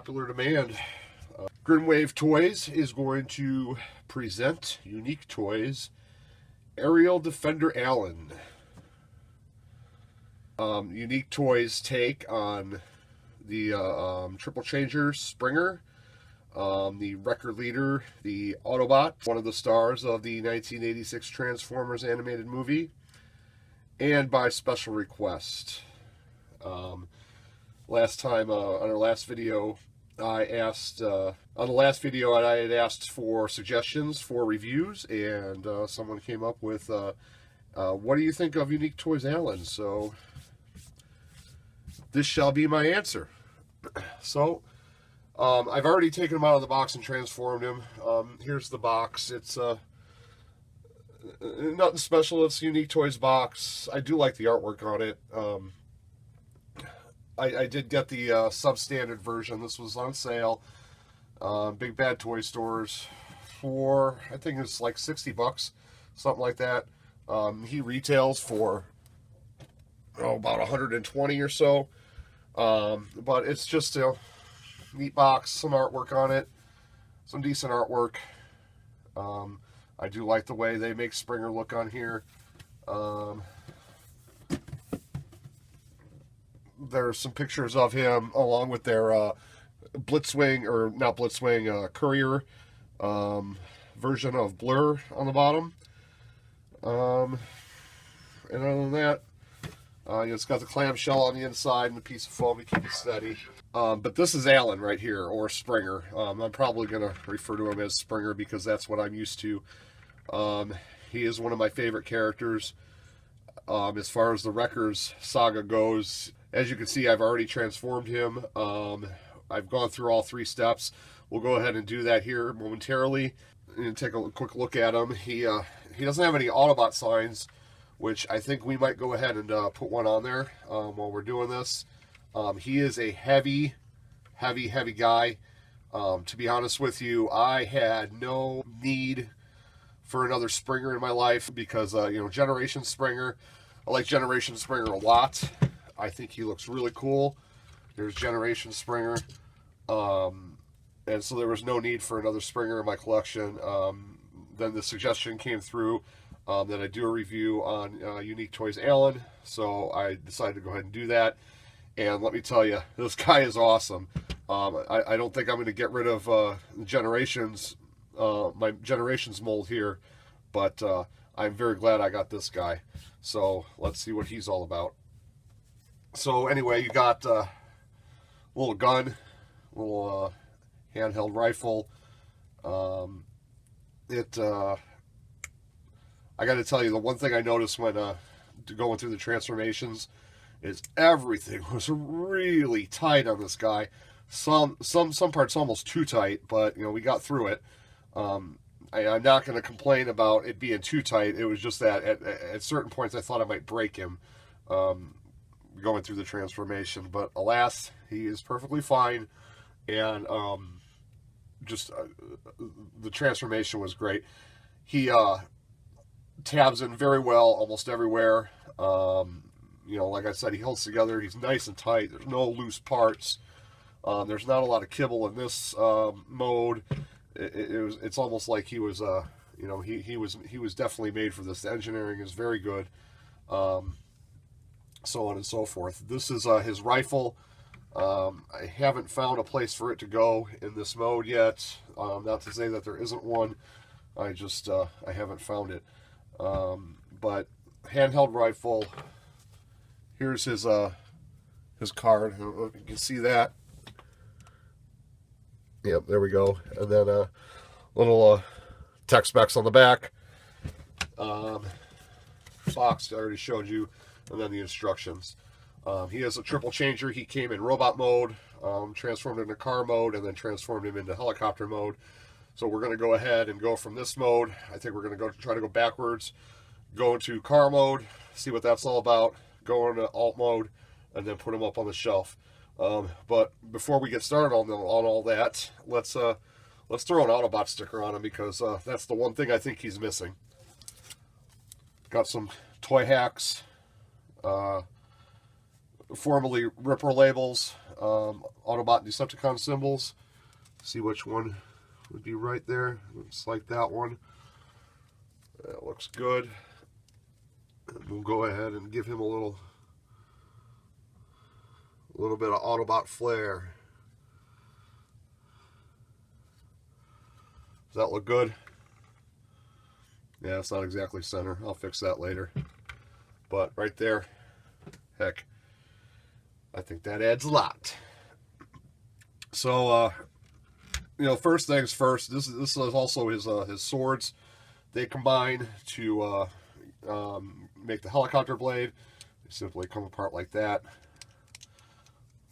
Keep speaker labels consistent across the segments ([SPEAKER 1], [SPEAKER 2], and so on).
[SPEAKER 1] popular demand, Grimwave Toyz is going to present Uniquetoys Aerial Defender Allen. Uniquetoys take on the Triple Changer Springer, the record leader, the Autobot, one of the stars of the 1986 Transformers animated movie, and by special request. Last time on our last video, I asked I had asked for suggestions for reviews, and someone came up with what do you think of Uniquetoys Allen? So this shall be my answer. So I've already taken him out of the box and transformed him. Here's the box. It's nothing special. It's a Uniquetoys box. I do like the artwork on it. I did get the substandard version. This was on sale. Big Bad Toy Stores for, I think it's like 60 bucks, something like that. He retails for about 120 or so. But it's just a neat box, some artwork on it, some decent artwork. I do like the way they make Springer look on here. There's some pictures of him along with their Blitzwing, or not Blitzwing, Courier version of Blur on the bottom. And other than that, it's got the clamshell on the inside and a piece of foam to keep it steady. But this is Allen right here, or Springer. I'm probably going to refer to him as Springer because that's what I'm used to. He is one of my favorite characters. As far as the Wreckers saga goes, as you can see, I've already transformed him. I've gone through all 3 steps. We'll go ahead and do that here momentarily and take a quick look at him. He doesn't have any Autobot signs, which I think we might go ahead and put one on there while we're doing this. He is a heavy guy. To be honest with you, I had no need for another Springer in my life because, Generation Springer, I like Generation Springer a lot. I think he looks really cool. There's Generation Springer. And so there was no need for another Springer in my collection. Then the suggestion came through that I do a review on Uniquetoys Allen. So I decided to go ahead and do that. And let me tell you, this guy is awesome. I don't think I'm going to get rid of Generations, my Generations mold here. But I'm very glad I got this guy. So let's see what he's all about. So anyway, you got a little gun, little handheld rifle. I got to tell you, the one thing I noticed when going through the transformations is everything was really tight on this guy. Some parts almost too tight, but we got through it. I'm not going to complain about it being too tight. It was just that at certain points I thought I might break him going through the transformation, but alas, he is perfectly fine. And the transformation was great. He tabs in very well almost everywhere. Like I said, he holds together. He's nice and tight. There's no loose parts. There's not a lot of kibble in this mode. It's almost like he was he was definitely made for this. The engineering is very good. So on and so forth. This is his rifle. I haven't found a place for it to go in this mode yet. Not to say that there isn't one. I haven't found it. But handheld rifle. Here's his card. I don't know if you can see that. Yep, there we go. And then a little tech specs on the back. Box I already showed you, and then the instructions. He has a triple changer. He came in robot mode, transformed into car mode, and then transformed him into helicopter mode. So we're going to go ahead and go from this mode. I think we're going to try to go backwards, go into car mode, see what that's all about, go into alt mode, and then put him up on the shelf. But before we get started on all that, let's throw an Autobot sticker on him, because that's the one thing I think he's missing. Got some Toy Hacks, formerly Ripper labels. Autobot and Decepticon symbols. See which one would be right there. Looks like that one. That looks good. And we'll go ahead and give him a little bit of Autobot flair. Does that look good? Yeah, it's not exactly center. I'll fix that later. But right there, heck, I think that adds a lot. So, you know, first things first. This is also his swords. They combine to make the helicopter blade. They simply come apart like that,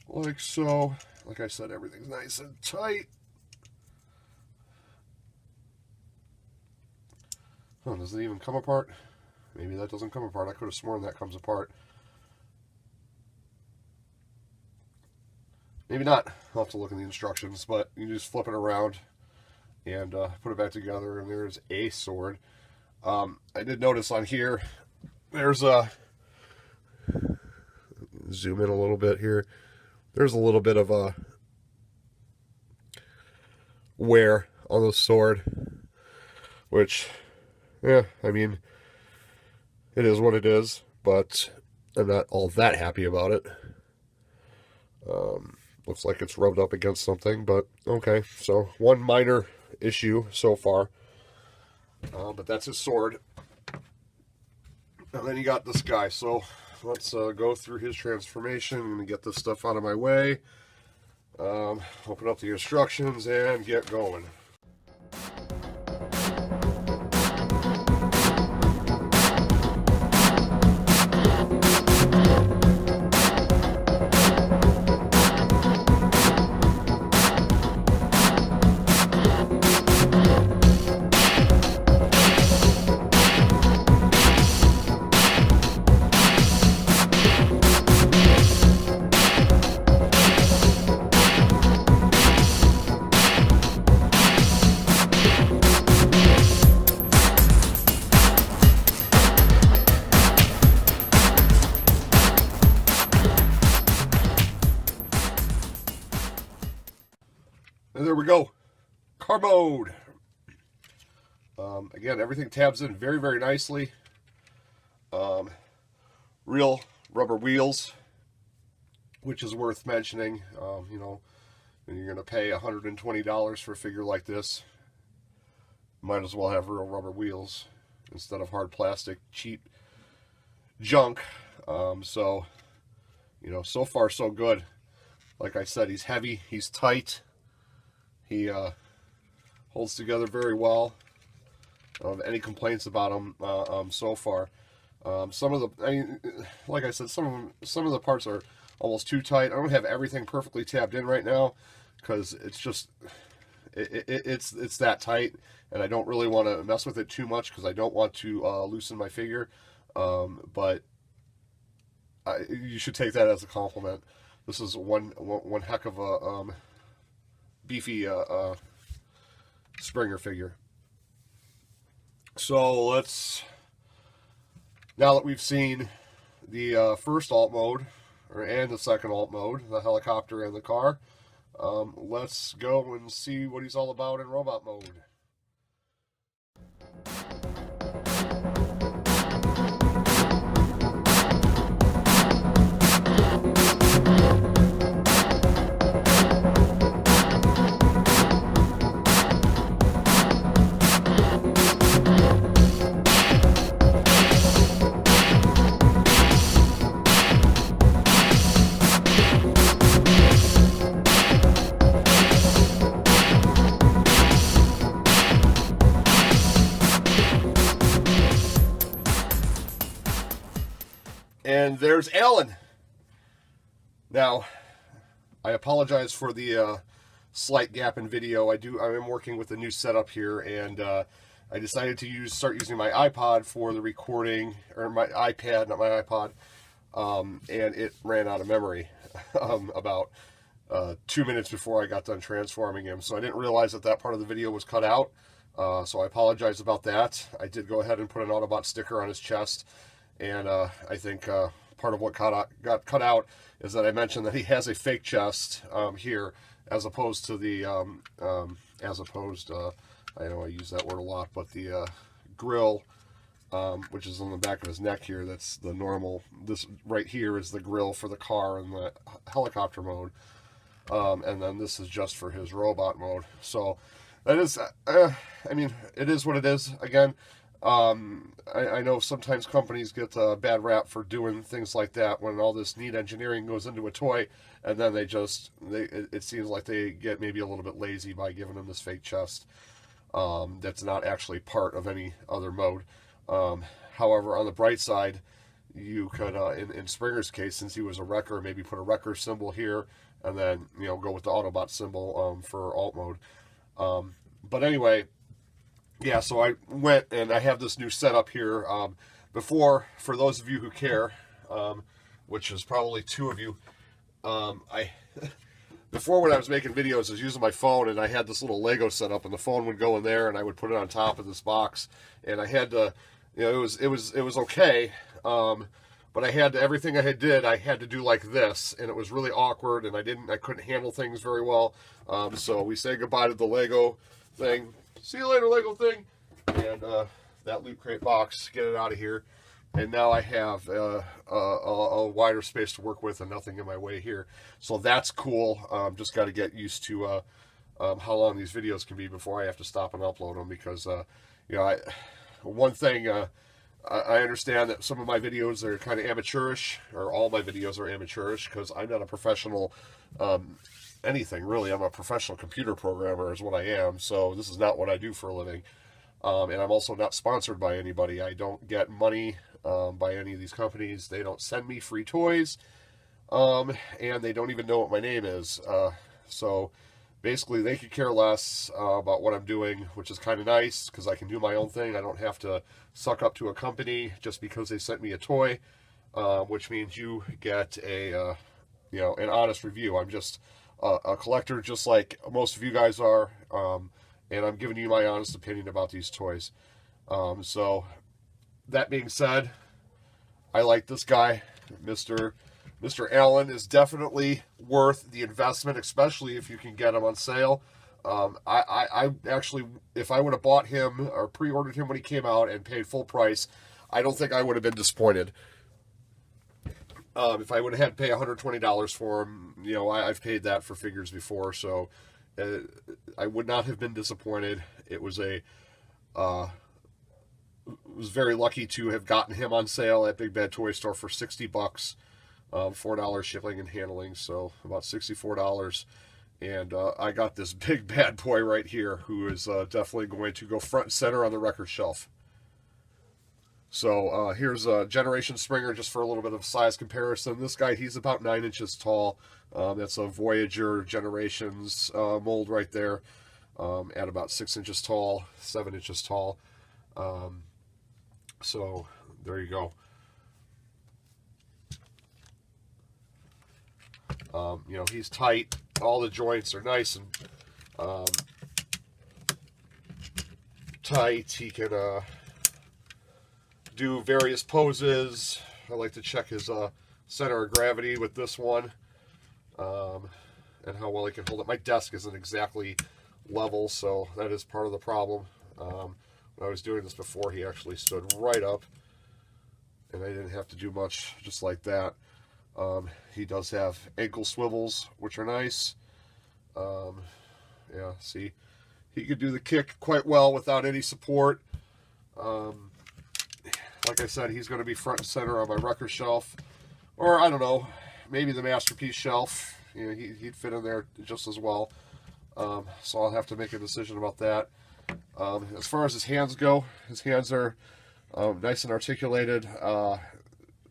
[SPEAKER 1] like so. Like I said, everything's nice and tight. Oh, does it even come apart? Maybe that doesn't come apart. I could have sworn that comes apart. Maybe not. I'll have to look in the instructions, but you just flip it around and put it back together, and there's a sword. I did notice on here, there's a... Zoom in a little bit here. There's a little bit of a wear on the sword, which, yeah, I mean, it is what it is, but I'm not all that happy about it. Looks like it's rubbed up against something, but okay. So one minor issue so far, but that's his sword. And then you got this guy. So let's go through his transformation and get this stuff out of my way. Open up the instructions and get going. And there we go. Car mode. Again, everything tabs in very, very nicely. Real rubber wheels, which is worth mentioning. You know, when you're going to pay $120 for a figure like this, might as well have real rubber wheels instead of hard plastic, cheap junk. So, you know, so far so good. Like I said, he's heavy, he's tight. He holds together very well. Any complaints about him so far? Some of the, like I said, some of the parts are almost too tight. I don't have everything perfectly tabbed in right now because it's just it's that tight, and I don't really want to mess with it too much because I don't want to loosen my figure. But you should take that as a compliment. This is one heck of a beefy Springer figure. So let's, now that we've seen the first alt mode and the second alt mode, the helicopter and the car, let's go and see what he's all about in robot mode. And there's Allen. Now, I apologize for the slight gap in video. I am working with a new setup here, and I decided to start using my iPod for the recording, or my iPad, not my iPod, and it ran out of memory about 2 minutes before I got done transforming him. So I didn't realize that part of the video was cut out. So I apologize about that. I did go ahead and put an Autobot sticker on his chest. And I think part of what got cut out is that I mentioned that he has a fake chest here, as opposed to the, I know I use that word a lot, but the grill, which is on the back of his neck here, that's the normal. This right here is the grill for the car in the helicopter mode. And then this is just for his robot mode. So that is, I mean, it is what it is. Again, I know sometimes companies get a bad rap for doing things like that when all this neat engineering goes into a toy, and then it seems like they get maybe a little bit lazy by giving him this fake chest that's not actually part of any other mode. However, on the bright side, you could, in Springer's case, since he was a wrecker, maybe put a wrecker symbol here, and then, you know, go with the Autobot symbol for alt mode. But anyway, yeah, so I went and I have this new setup here. Before, for those of you who care, which is probably 2 of you, before when I was making videos, I was using my phone, and I had this little Lego set up, and the phone would go in there, and I would put it on top of this box, and I had to, you know, it was okay, but I had to, everything I had to do like this, and it was really awkward, and I couldn't handle things very well. So we say goodbye to the Lego thing. See you later, Lego thing. And that Loot Crate box, get it out of here. And now I have a wider space to work with and nothing in my way here. So that's cool. Just got to get used to how long these videos can be before I have to stop and upload them, because you know, one thing, I understand that some of my videos are kind of amateurish, or all my videos are amateurish, because I'm not a professional anything, really. I'm a professional computer programmer is what I am, so this is not what I do for a living. And I'm also not sponsored by anybody. I don't get money by any of these companies. They don't send me free toys, and they don't even know what my name is. So basically, they could care less about what I'm doing, which is kind of nice, because I can do my own thing. I don't have to suck up to a company just because they sent me a toy, which means you get a, you know, an honest review. I'm just a collector, just like most of you guys are, and I'm giving you my honest opinion about these toys. So that being said, I like this guy. Mr. Allen is definitely worth the investment, especially if you can get him on sale. I actually, if I would have bought him or pre-ordered him when he came out and paid full price, I don't think I would have been disappointed. If I would have had to pay $120 for him, you know, I've paid that for figures before, so I would not have been disappointed. It was was very lucky to have gotten him on sale at Big Bad Toy Store for $60, $4 shipping and handling, so about $64. And I got this big bad boy right here, who is definitely going to go front and center on the record shelf. So here's a Generation Springer, just for a little bit of size comparison. This guy, he's about 9 inches tall. That's a Voyager Generations mold right there, at about 6 inches tall, 7 inches tall. So there you go. You know, he's tight. All the joints are nice and tight. He can do various poses. I like to check his center of gravity with this one, and how well he can hold it. My desk isn't exactly level, so that is part of the problem. When I was doing this before, he actually stood right up, and I didn't have to do much, just like that. He does have ankle swivels, which are nice. Yeah, see, he could do the kick quite well without any support. Like I said, he's going to be front and center on my record shelf, or I don't know, maybe the Masterpiece shelf. You know, he'd fit in there just as well. So I'll have to make a decision about that. As far as his hands go, his hands are nice and articulated.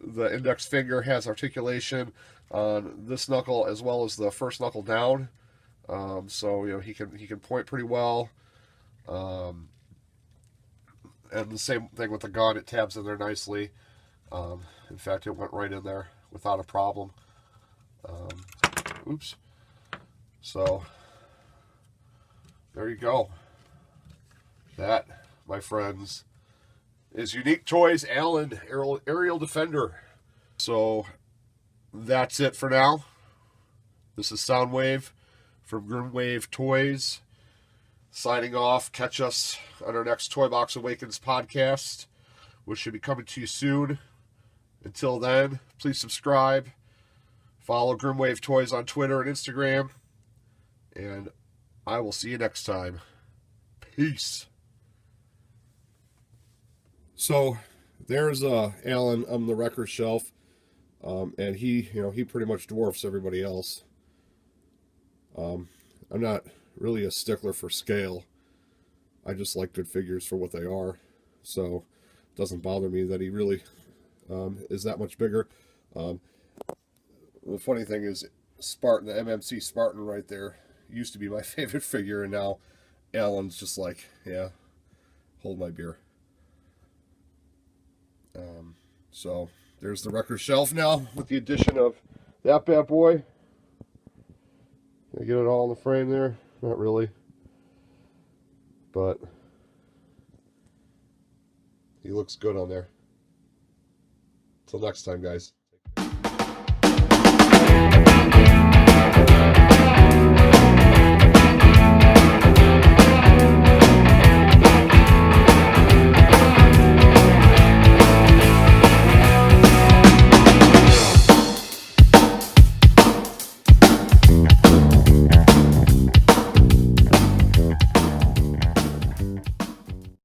[SPEAKER 1] The index finger has articulation on this knuckle as well as the first knuckle down. So you know, he can point pretty well. And the same thing with the gun, it tabs in there nicely. In fact, it went right in there without a problem. Oops. So there you go. That, my friends, is Uniquetoys Allen Aerial Defender. So that's it for now. This is Soundwave from GrimwaveToyz signing off. Catch us on our next Toy Box Awakens podcast, which should be coming to you soon. Until then, please subscribe. Follow GrimwaveToyz on Twitter and Instagram. And I will see you next time. Peace. So there's Allen on the record shelf. And he pretty much dwarfs everybody else. I'm not really a stickler for scale. I just like good figures for what they are. So it doesn't bother me that he really is that much bigger. The funny thing is, Spartan, the MMC Spartan right there, used to be my favorite figure, and now Allen's just like, yeah, hold my beer. So there's the record shelf now with the addition of that bad boy. Can I get it all in the frame there? Not really. But he looks good on there. Till next time, guys.